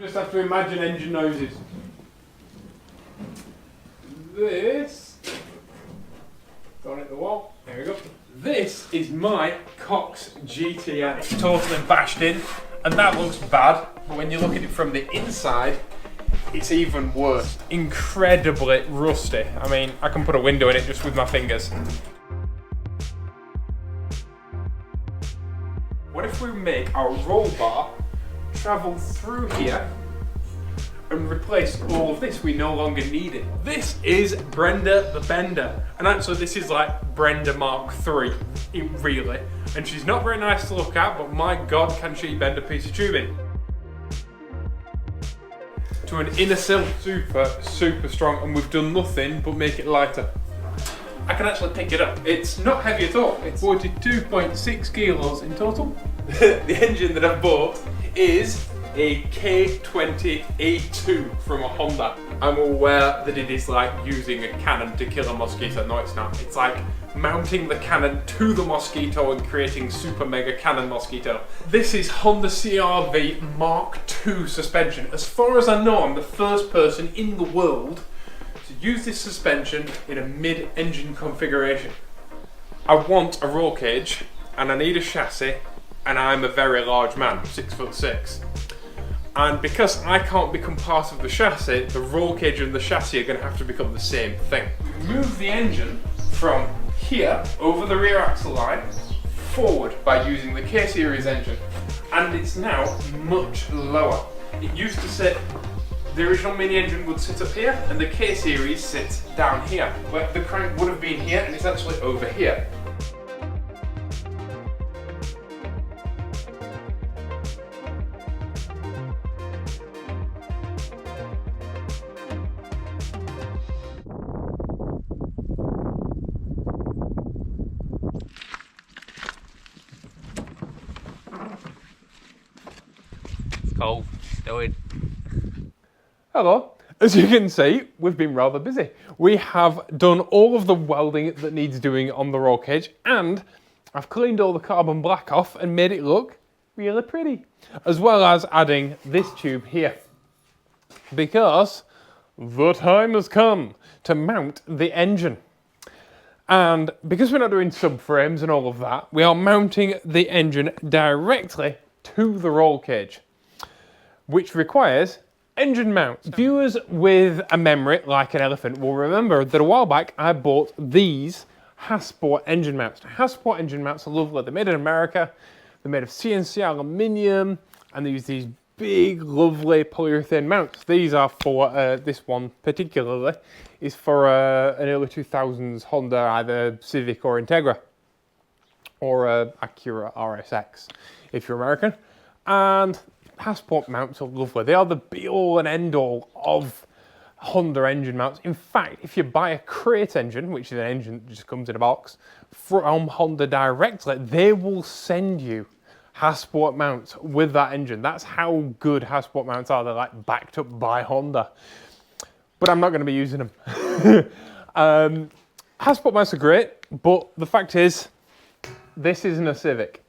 You just have to imagine engine noises. This, don't hit the wall, there we go. This is my Cox GTI. It's totally bashed in, and that looks bad, but when you look at it from the inside, it's even worse. Incredibly rusty. I mean, I can put a window in it just with my fingers. What if we make our roll bar travel through here and replace all of this? We no longer need it. This is Brenda the Bender. And actually this is like Brenda Mark III, really. And she's not very nice to look at, but my God, can she bend a piece of tubing. To an inner sill, super strong, and we've done nothing but make it lighter. I can actually pick it up. It's not heavy at all. It's 42.6 kilos in total. The engine that I've bought is a K20 A2 from a Honda. I'm aware that it is like using a cannon to kill a mosquito. No, it's not. It's like mounting the cannon to the mosquito and creating super mega cannon mosquito. This is Honda CR-V Mark II suspension. As far as I know, I'm the first person in the world to use this suspension in a mid-engine configuration. I want a roll cage and I need a chassis, and I'm a very large man, 6'6". And because I can't become part of the chassis, the roll cage and the chassis are going to have to become the same thing. Move the engine from here over the rear axle line forward by using the K-series engine, and it's now much lower. It used to sit, the original mini engine would sit up here and the K-series sits down here, where the crank would have been here and it's actually over here. Cold, still in. Hello. As you can see, we've been rather busy. We have done all of the welding that needs doing on the roll cage, and I've cleaned all the carbon black off and made it look really pretty, as well as adding this tube here, because the time has come to mount the engine. And because we're not doing subframes and all of that, we are mounting the engine directly to the roll cage, which requires engine mounts. Viewers with a memory like an elephant will remember that a while back I bought these Hasport engine mounts. Hasport engine mounts are lovely. They're made in America, they're made of CNC aluminium, and they use these big, lovely polyurethane mounts. These are for, this one particularly, is for an early 2000s Honda, either Civic or Integra, or Acura RSX, if you're American. And Hasport mounts are lovely. They are the be-all and end-all of Honda engine mounts. In fact, if you buy a crate engine, which is an engine that just comes in a box, from Honda directly, they will send you Hasport mounts with that engine. That's how good Hasport mounts are. They're like backed up by Honda. But I'm not going to be using them. Hasport mounts are great, but the fact is, this isn't a Civic.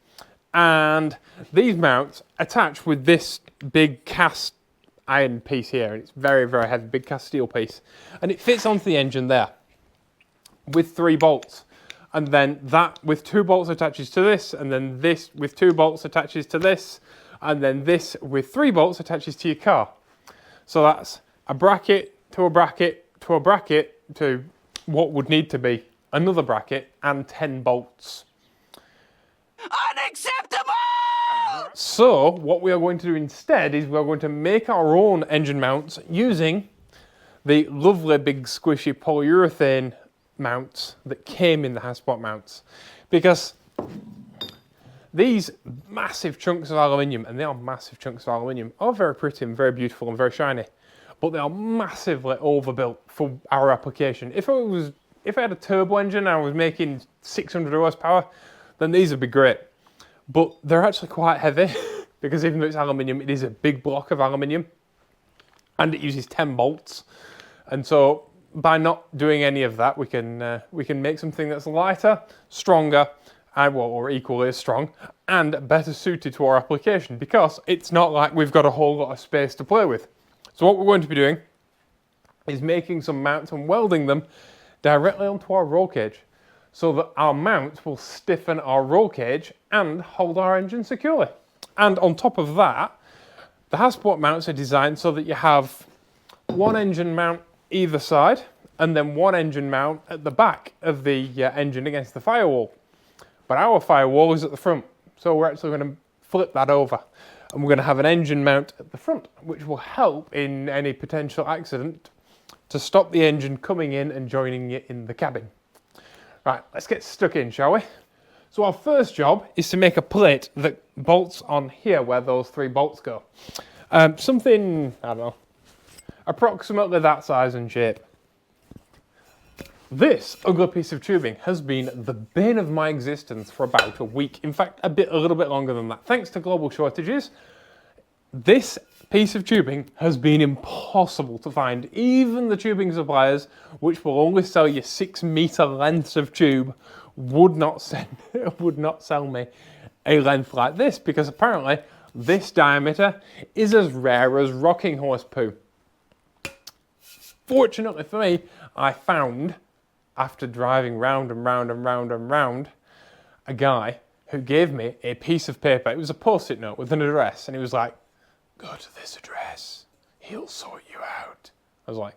And these mounts attach with this big cast iron piece here, and it's very, very heavy, big cast steel piece. And it fits onto the engine there with 3 bolts. And then that with 2 bolts attaches to this, and then this with 2 bolts attaches to this, and then this with 3 bolts attaches to your car. So that's a bracket to a bracket to a bracket to what would need to be another bracket and 10 bolts. Unacceptable! So what we are going to do instead is we are going to make our own engine mounts using the lovely big squishy polyurethane mounts that came in the Hasport mounts, because these massive chunks of aluminium, and they are massive chunks of aluminium, are very pretty and very beautiful and very shiny, but they are massively overbuilt for our application. If I had a turbo engine and I was making 600 horsepower, then these would be great. But they're actually quite heavy, because even though it's aluminium, it is a big block of aluminium, and it uses 10 bolts. And so by not doing any of that, we can make something that's lighter, stronger, or equally as strong, and better suited to our application because it's not like we've got a whole lot of space to play with. So what we're going to be doing is making some mounts and welding them directly onto our roll cage so that our mounts will stiffen our roll cage and hold our engine securely. And on top of that, the Hasport mounts are designed so that you have one engine mount either side and then one engine mount at the back of the engine against the firewall. But our firewall is at the front, so we're actually going to flip that over and we're going to have an engine mount at the front, which will help in any potential accident to stop the engine coming in and joining you in the cabin. Right, let's get stuck in, shall we? So our first job is to make a plate that bolts on here where those 3 bolts go. Something, I don't know, approximately that size and shape. This ugly piece of tubing has been the bane of my existence for about a week. In fact, a little bit longer than that. Thanks to global shortages, this piece of tubing has been impossible to find. Even the tubing suppliers, which will only sell you 6-meter lengths of tube, would not sell me a length like this because apparently this diameter is as rare as rocking horse poo. Fortunately for me, I found, after driving round and round and round and round, a guy who gave me a piece of paper. It was a post-it note with an address, and he was like, "Go to this address, he'll sort you out." I was like,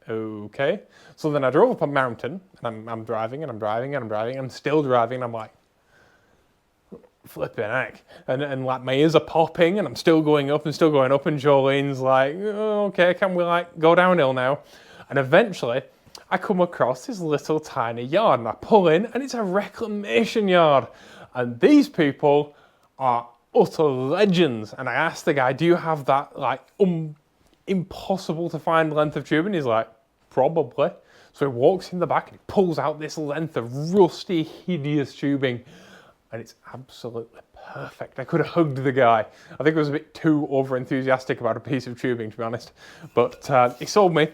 okay. So then I drove up a mountain, and I'm driving, and I'm driving, and I'm driving, and I'm still driving, and I'm like, flipping heck. And like my ears are popping, and I'm still going up, and Jolene's like, "Oh, okay, can we like go downhill now?" And eventually, I come across this little tiny yard, and I pull in, and it's a reclamation yard. And these people are utter legends. And I asked the guy, "Do you have that like impossible to find length of tube?" And he's like, "Probably." So he walks in the back and he pulls out this length of rusty, hideous tubing, and it's absolutely perfect. I could have hugged the guy. I think I was a bit too over enthusiastic about a piece of tubing, to be honest. But he sold me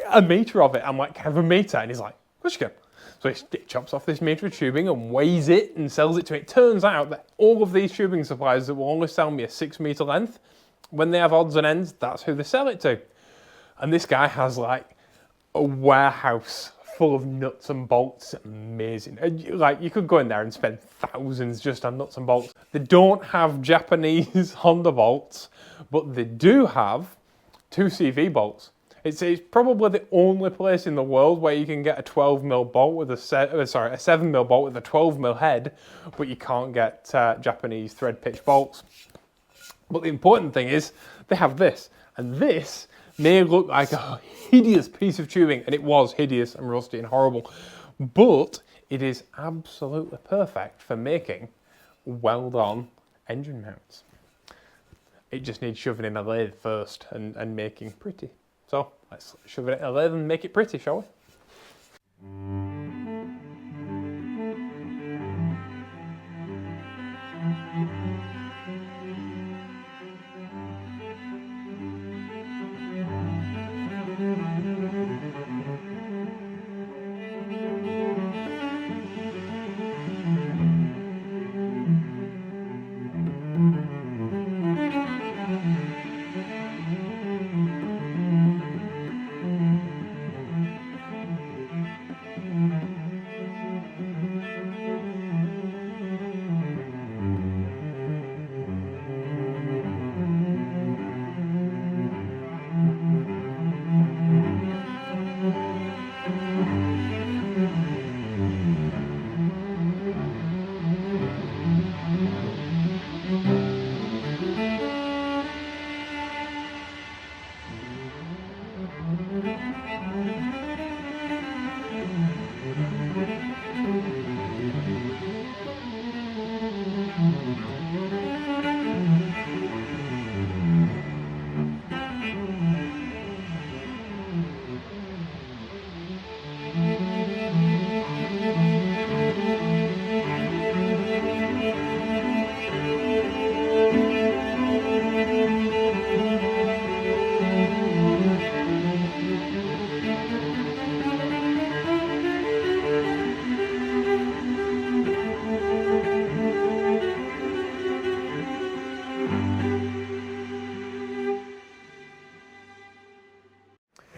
a meter of it. I'm like, "Can I have a meter?" And he's like, "Of course you can." So he chops off this meter of tubing and weighs it and sells it to me. It turns out that all of these tubing suppliers that will only sell me a 6-meter length, when they have odds and ends, that's who they sell it to. And this guy has like a warehouse full of nuts and bolts. Amazing. Like you could go in there and spend thousands just on nuts and bolts. They don't have Japanese Honda bolts, but they do have 2 CV bolts. It's probably the only place in the world where you can get a 12mm bolt with a 7mm bolt with a 12mm head, but you can't get Japanese thread pitch bolts. But the important thing is they have this, and this may look like a hideous piece of tubing, and it was hideous and rusty and horrible, but it is absolutely perfect for making weld-on engine mounts. It just needs shoving in a lathe first and making pretty. So let's shove it in a lathe and make it pretty, shall we?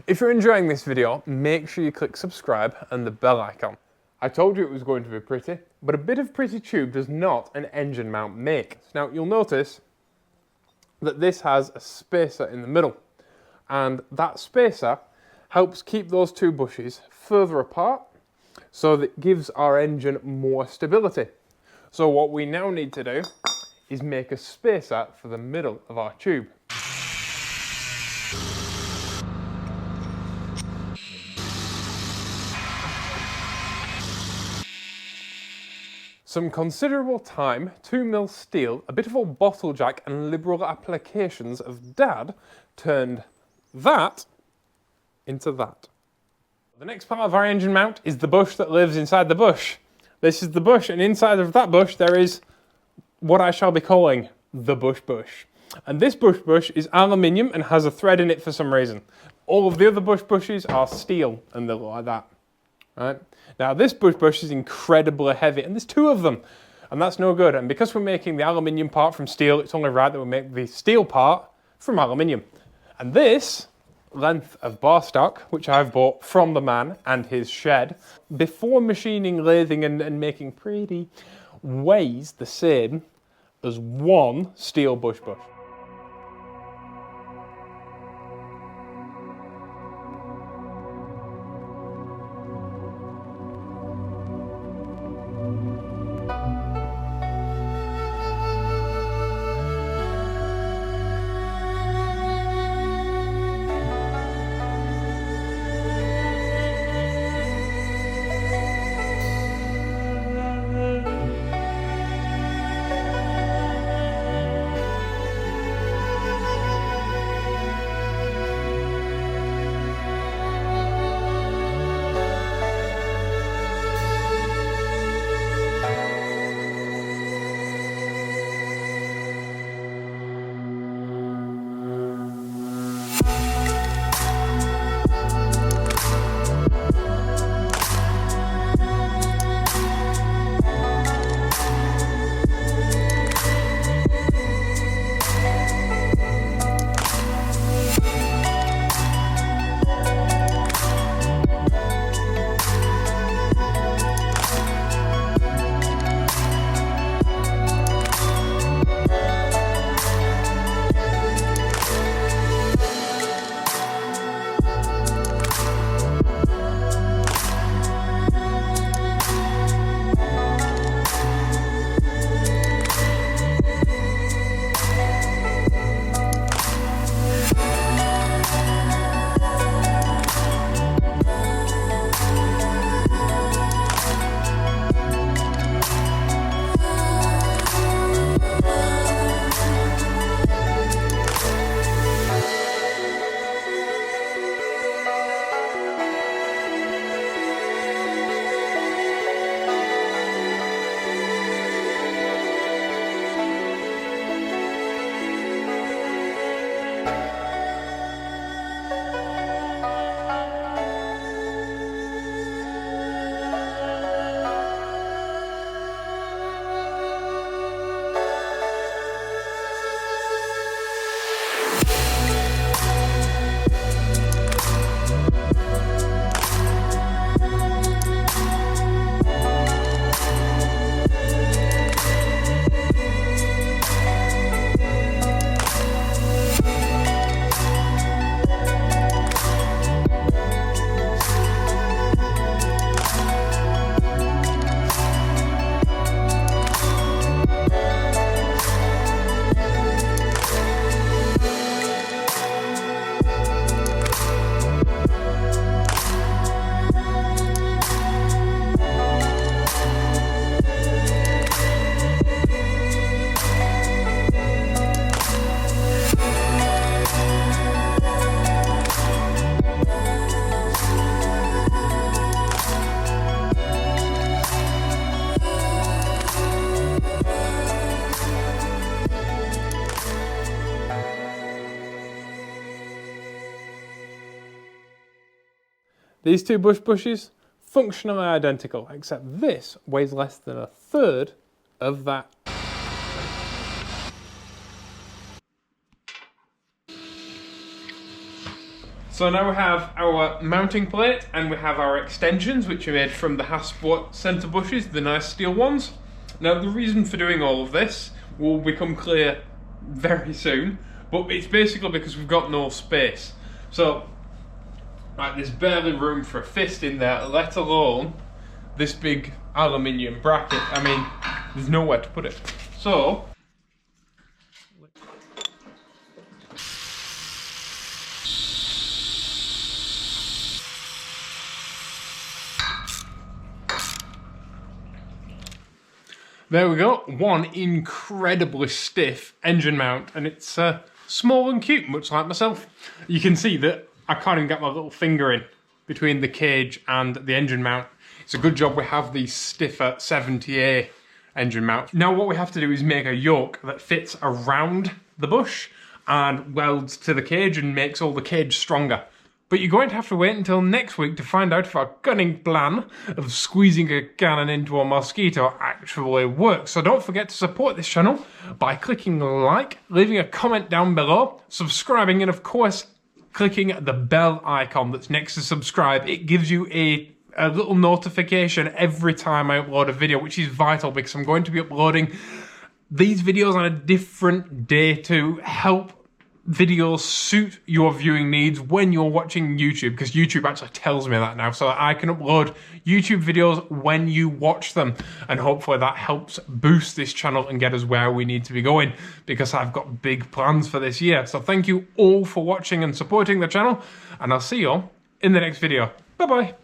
If you're enjoying this video, make sure you click subscribe and the bell icon. I told you it was going to be pretty, but a bit of pretty tube does not an engine mount make. Now you'll notice that this has a spacer in the middle, and that spacer helps keep those two bushes further apart so that it gives our engine more stability. So what we now need to do is make a spacer for the middle of our tube. Some considerable time, 2mm steel, a bit of old bottle jack and liberal applications of Dad turned that into that. The next part of our engine mount is the bush that lives inside the bush. This is the bush, and inside of that bush there is what I shall be calling the bush. And this bush is aluminium and has a thread in it for some reason. All of the other bushes are steel and they look like that. Right? Now this bush is incredibly heavy, and there's two of them, and that's no good. And because we're making the aluminium part from steel, it's only right that we make the steel part from aluminium. And this length of bar stock, which I've bought from the man and his shed, before machining, lathing and making pretty, weighs the same as one steel bush. These two bushes, functionally identical, except this weighs less than a third of that. So now we have our mounting plate and we have our extensions, which are made from the Hasport centre bushes, the nice steel ones. Now the reason for doing all of this will become clear very soon, but it's basically because we've got no space. So, right, there's barely room for a fist in there, let alone this big aluminium bracket. I mean, there's nowhere to put it. So, there we go, one incredibly stiff engine mount, and it's small and cute, much like myself. You can see that I can't even get my little finger in between the cage and the engine mount. It's a good job we have the stiffer 70A engine mount. Now what we have to do is make a yoke that fits around the bush and welds to the cage and makes all the cage stronger. But you're going to have to wait until next week to find out if our cunning plan of squeezing a cannon into a mosquito actually works. So don't forget to support this channel by clicking like, leaving a comment down below, subscribing, and of course clicking the bell icon that's next to subscribe. It gives you a little notification every time I upload a video, which is vital because I'm going to be uploading these videos on a different day to help videos suit your viewing needs when you're watching YouTube, because YouTube actually tells me that now, so that I can upload YouTube videos when you watch them, and hopefully that helps boost this channel and get us where we need to be going, because I've got big plans for this year. So thank you all for watching and supporting the channel, and I'll see you all in the next video. Bye bye.